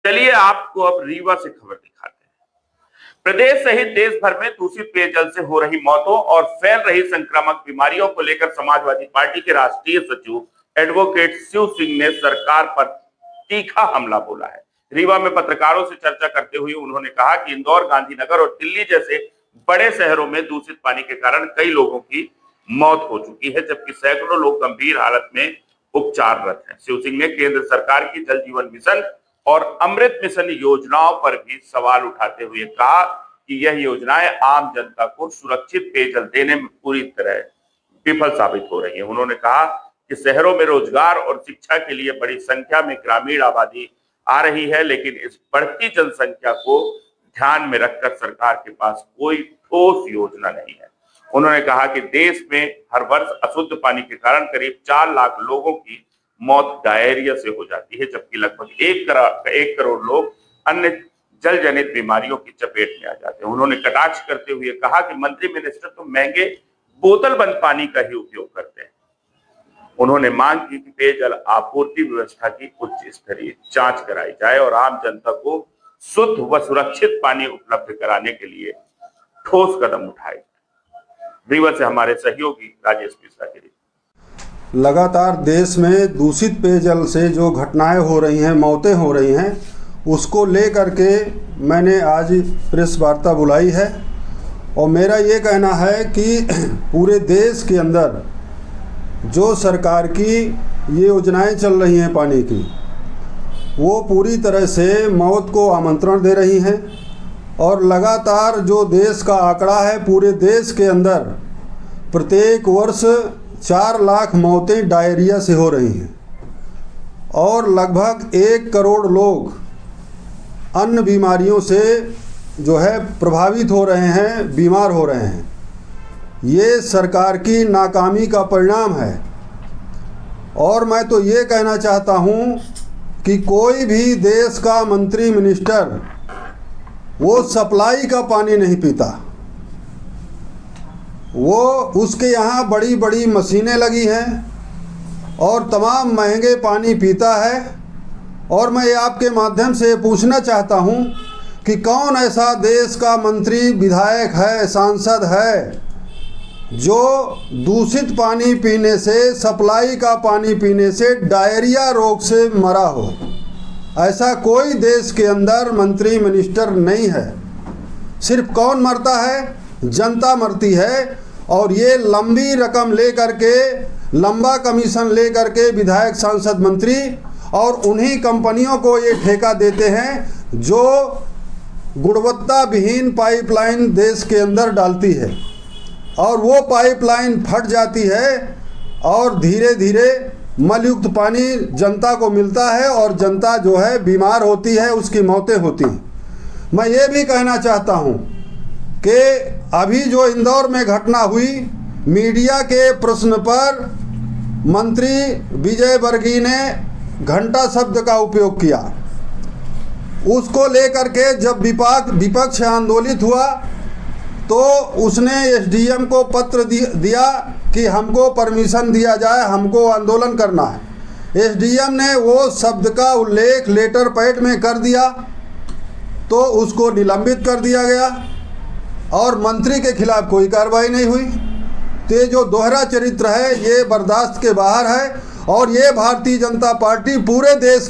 चलिए आपको अब रीवा से खबर दिखाते हैं। प्रदेश सहित देश भर में दूषित पेयजल से हो रही मौतों और फैल रही संक्रामक बीमारियों को लेकर समाजवादी पार्टी के राष्ट्रीय सचिव एडवोकेट शिव सिंह ने सरकार पर तीखा हमला बोला है। रीवा में पत्रकारों से चर्चा करते हुए उन्होंने कहा कि इंदौर, गांधीनगर और दिल्ली जैसे बड़े शहरों में दूषित पानी के कारण कई लोगों की मौत हो चुकी है, जबकि सैकड़ों लोग गंभीर हालत में उपचाररत हैं। शिव सिंह ने केंद्र सरकार की जल जीवन मिशन और अमृत मिशन योजनाओं पर भी सवाल उठाते हुए कहा कि यह योजनाएं आम जनता को सुरक्षित पेयजल देने में पूरी तरह विफल साबित हो रही है। उन्होंने कहा कि शहरों में रोजगार और शिक्षा के लिए बड़ी संख्या में ग्रामीण आबादी आ रही है, लेकिन इस बढ़ती जनसंख्या को ध्यान में रखकर सरकार के पास कोई ठोस योजना नहीं है। उन्होंने कहा कि देश में हर वर्ष अशुद्ध पानी के कारण करीब 4 लाख लोगों की मौत डायरिया से हो जाती है, जबकि लगभग 1 करोड़ लोग अन्य जल जनित बीमारियों की चपेट में आ जाते हैं। उन्होंने कटाक्ष करते हुए कहा कि मंत्री मिनिस्टर तो महंगे बोतल बंद पानी का ही उपयोग करते हैं। उन्होंने मांग की कि पेयजल आपूर्ति व्यवस्था की उच्च स्तरीय जांच कराई जाए और आम जनता को शुद्ध व सुरक्षित पानी उपलब्ध कराने के लिए ठोस कदम उठाए। रीवा से हमारे सहयोगी राजेश मिश्रा की रिपोर्ट। लगातार देश में दूषित पेयजल से जो घटनाएं हो रही हैं, मौतें हो रही हैं, उसको लेकर के मैंने आज प्रेस वार्ता बुलाई है। और मेरा ये कहना है कि पूरे देश के अंदर जो सरकार की ये योजनाएं चल रही हैं पानी की, वो पूरी तरह से मौत को आमंत्रण दे रही हैं। और लगातार जो देश का आंकड़ा है, पूरे देश के अंदर प्रत्येक वर्ष 4 लाख मौतें डायरिया से हो रही हैं और लगभग 1 करोड़ लोग अन्य बीमारियों से जो है प्रभावित हो रहे हैं, बीमार हो रहे हैं। ये सरकार की नाकामी का परिणाम है। और मैं तो ये कहना चाहता हूँ कि कोई भी देश का मंत्री मिनिस्टर वो सप्लाई का पानी नहीं पीता। वो उसके यहाँ बड़ी बड़ी मशीनें लगी हैं और तमाम महंगे पानी पीता है। और मैं आपके माध्यम से पूछना चाहता हूँ कि कौन ऐसा देश का मंत्री, विधायक है, सांसद है जो दूषित पानी पीने से, सप्लाई का पानी पीने से डायरिया रोग से मरा हो। ऐसा कोई देश के अंदर मंत्री मिनिस्टर नहीं है। सिर्फ कौन मरता है? जनता मरती है। और ये लंबी रकम लेकर के, लंबा कमीशन लेकर के विधायक, सांसद, मंत्री और उन्हीं कंपनियों को ये ठेका देते हैं जो गुणवत्ता विहीन पाइपलाइन देश के अंदर डालती है। और वो पाइपलाइन फट जाती है और धीरे धीरे मलयुक्त पानी जनता को मिलता है और जनता जो है बीमार होती है, उसकी मौतें होती हैं। मैं ये भी कहना चाहता हूँ कि अभी जो इंदौर में घटना हुई, मीडिया के प्रश्न पर मंत्री विजय वर्गीय ने घंटा शब्द का उपयोग किया। उसको लेकर के जब विपक्ष आंदोलित हुआ तो उसने एसडीएम को पत्र दिया कि हमको परमिशन दिया जाए, हमको आंदोलन करना है। एसडीएम ने वो शब्द का उल्लेख लेटर पैड में कर दिया तो उसको निलंबित कर दिया गया और मंत्री के खिलाफ कोई कार्रवाई नहीं हुई। तो ये जो दोहरा चरित्र है ये बर्दाश्त के बाहर है। और ये भारतीय जनता पार्टी पूरे देश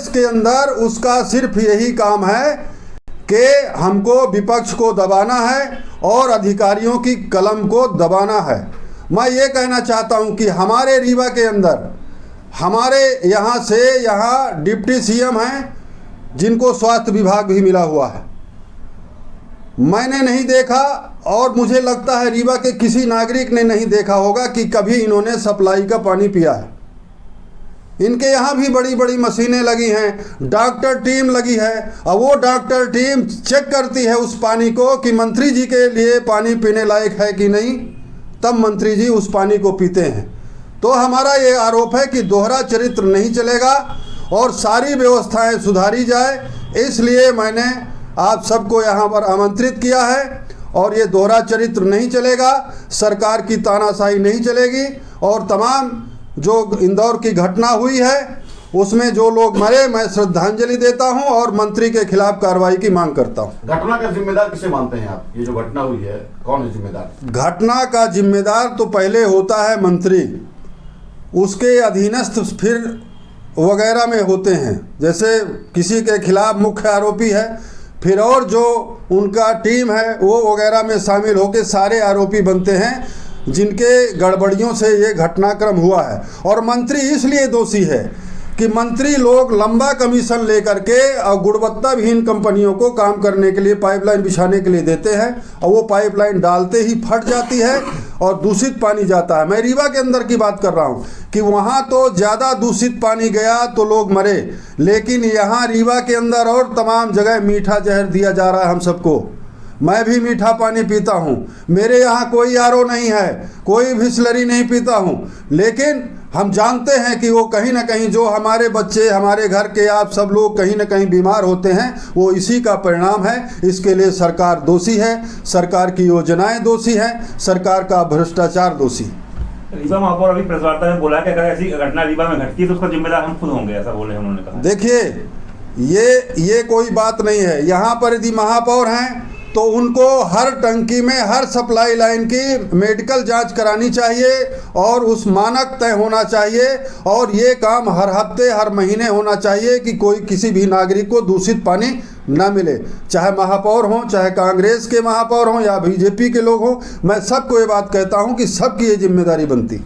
के अंदर उसका सिर्फ यही काम है कि हमको विपक्ष को दबाना है और अधिकारियों की कलम को दबाना है। मैं ये कहना चाहता हूँ कि हमारे रीवा के अंदर, हमारे यहाँ से यहाँ डिप्टी सीएम हैं जिनको स्वास्थ्य विभाग भी मिला हुआ है। मैंने नहीं देखा और मुझे लगता है रीवा के किसी नागरिक ने नहीं देखा होगा कि कभी इन्होंने सप्लाई का पानी पिया है। इनके यहाँ भी बड़ी बड़ी मशीनें लगी हैं, डॉक्टर टीम लगी है और वो डॉक्टर टीम चेक करती है उस पानी को कि मंत्री जी के लिए पानी पीने लायक है कि नहीं, तब मंत्री जी उस पानी को पीते हैं। तो हमारा ये आरोप है कि दोहरा चरित्र नहीं चलेगा और सारी व्यवस्थाएं सुधारी जाए। इसलिए मैंने आप सबको यहाँ पर आमंत्रित किया है और ये दोहरा चरित्र नहीं चलेगा, सरकार की तानाशाही नहीं चलेगी। और तमाम जो इंदौर की घटना हुई है उसमें जो लोग मरे, मैं श्रद्धांजलि देता हूं और मंत्री के खिलाफ कार्रवाई की मांग करता हूं। घटना का जिम्मेदार किसे मानते हैं आप? ये जो घटना हुई है कौन है जिम्मेदार? घटना का जिम्मेदार तो पहले होता है मंत्री, उसके अधीनस्थ फिर वगैरह में होते हैं। जैसे किसी के खिलाफ मुख्य आरोपी है, फिर और जो उनका टीम है वो वगैरह में शामिल होकर सारे आरोपी बनते हैं जिनके गड़बड़ियों से ये घटनाक्रम हुआ है। और मंत्री इसलिए दोषी है कि मंत्री लोग लंबा कमीशन लेकर के और गुणवत्ताविहीन कंपनियों को काम करने के लिए पाइपलाइन बिछाने के लिए देते हैं, और वो पाइपलाइन डालते ही फट जाती है और दूषित पानी जाता है। मैं रीवा के अंदर की बात कर रहा हूँ कि वहाँ तो ज़्यादा दूषित पानी गया तो लोग मरे, लेकिन यहाँ रीवा के अंदर और तमाम जगह मीठा जहर दिया जा रहा है हम सबको। मैं भी मीठा पानी पीता हूँ, मेरे यहाँ कोई आरओ नहीं है, कोई बिसलरी नहीं पीता हूँ, लेकिन हम जानते हैं कि वो कहीं ना कहीं जो हमारे बच्चे, हमारे घर के आप सब लोग कहीं ना कहीं बीमार होते हैं, वो इसी का परिणाम है। इसके लिए सरकार दोषी है, सरकार की योजनाएं दोषी हैं, सरकार का भ्रष्टाचार दोषी। रीवा महापौर अभी प्रेस वार्ता में बोला कि अगर ऐसी घटना रीवा में घटती है तो उसका जिम्मेदार हम खुद होंगे, ऐसा बोले उन्होंने कहा। देखिए, ये कोई बात नहीं है। यहाँ पर यदि महापौर हैं तो उनको हर टंकी में, हर सप्लाई लाइन की मेडिकल जांच करानी चाहिए और उस मानक तय होना चाहिए, और ये काम हर हफ्ते, हर महीने होना चाहिए कि कोई किसी भी नागरिक को दूषित पानी ना मिले, चाहे महापौर हों, चाहे कांग्रेस के महापौर हों या बीजेपी के लोग हों। मैं सबको ये बात कहता हूँ कि सबकी ये जिम्मेदारी बनती।